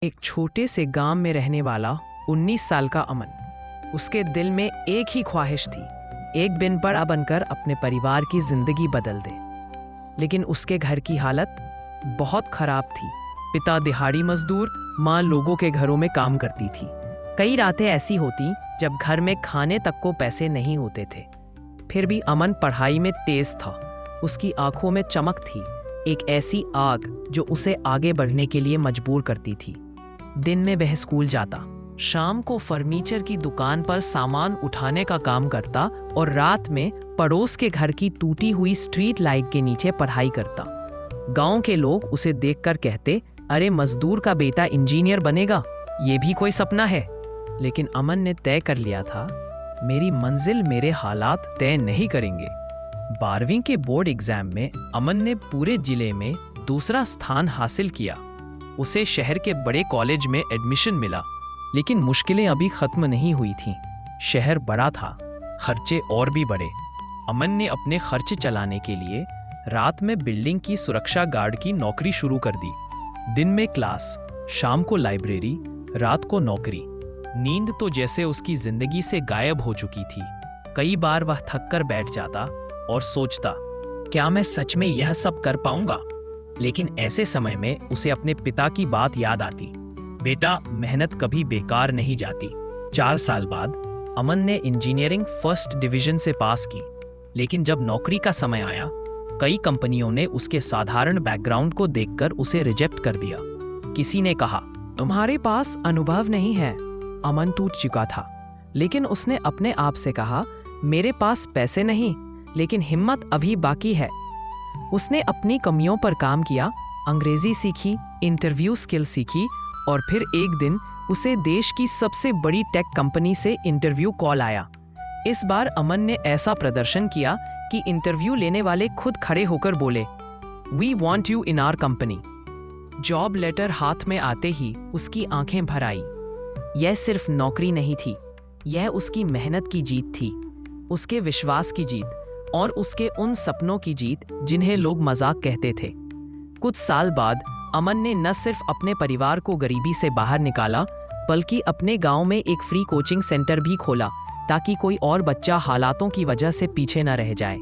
एक छोटे से गांव में रहने वाला 19 साल का अमन। उसके दिल में एक ही ख्वाहिश थी, एक दिन बड़ा बनकर अपने परिवार की जिंदगी बदल दे। लेकिन उसके घर की हालत बहुत खराब थी। पिता दिहाड़ी मजदूर, माँ लोगों के घरों में काम करती थी। कई रातें ऐसी होती जब घर में खाने तक को पैसे नहीं होते थे। फिर भी अमन पढ़ाई में तेज था। उसकी आंखों में चमक थी, एक ऐसी आग जो उसे आगे बढ़ने के लिए मजबूर करती थी। दिन में वह स्कूल जाता, शाम को फर्नीचर की दुकान पर सामान उठाने का काम करता और रात में पड़ोस के घर की टूटी हुई स्ट्रीट लाइट के नीचे पढ़ाई करता। गांव के लोग उसे देखकर कहते, अरे मजदूर का बेटा इंजीनियर बनेगा, ये भी कोई सपना है। लेकिन अमन ने तय कर लिया था, मेरी मंजिल मेरे हालात तय नहीं करेंगे। 12वीं के बोर्ड एग्जाम में अमन ने पूरे जिले में दूसरा स्थान हासिल किया। उसे शहर के बड़े कॉलेज में एडमिशन मिला। लेकिन मुश्किलें अभी खत्म नहीं हुई थीं। शहर बड़ा था, खर्चे और भी बढ़े। अमन ने अपने खर्चे चलाने के लिए रात में बिल्डिंग की सुरक्षा गार्ड की नौकरी शुरू कर दी। दिन में क्लास, शाम को लाइब्रेरी, रात को नौकरी। नींद तो जैसे उसकी जिंदगी से गायब हो चुकी थी। कई बार वह थक कर बैठ जाता और सोचता, क्या मैं सच में यह सब कर पाऊंगा? लेकिन ऐसे समय में उसे अपने पिता की बात याद आती, बेटा मेहनत कभी बेकार नहीं जाती। 4 साल बाद अमन ने इंजीनियरिंग फर्स्ट डिवीजन से पास की। लेकिन जब नौकरी का समय आया, कई कंपनियों ने उसके साधारण बैकग्राउंड को देखकर उसे रिजेक्ट कर दिया। किसी ने कहा, तुम्हारे पास अनुभव नहीं है। अमन टूट चुका था, लेकिन उसने अपने आप से कहा, मेरे पास पैसे नहीं, लेकिन हिम्मत अभी बाकी है। उसने अपनी कमियों पर काम किया, अंग्रेजी सीखी, इंटरव्यू स्किल सीखी और फिर एक दिन उसे देश की सबसे बड़ी टेक कंपनी से इंटरव्यू कॉल आया। इस बार अमन ने ऐसा प्रदर्शन किया कि इंटरव्यू लेने वाले खुद खड़े होकर बोले, we want you in our company. Job letter हाथ में आते ही उसकी आंखें भर आई। यह सिर्फ नौकरी नहीं थी, यह उसकी मेहनत की जीत थी, उसके विश्वास की जीत और उसके उन सपनों की जीत जिन्हें लोग मजाक कहते थे। कुछ साल बाद अमन ने न सिर्फ अपने परिवार को गरीबी से बाहर निकाला, बल्कि अपने गांव में एक फ्री कोचिंग सेंटर भी खोला ताकि कोई और बच्चा हालातों की वजह से पीछे न रह जाए।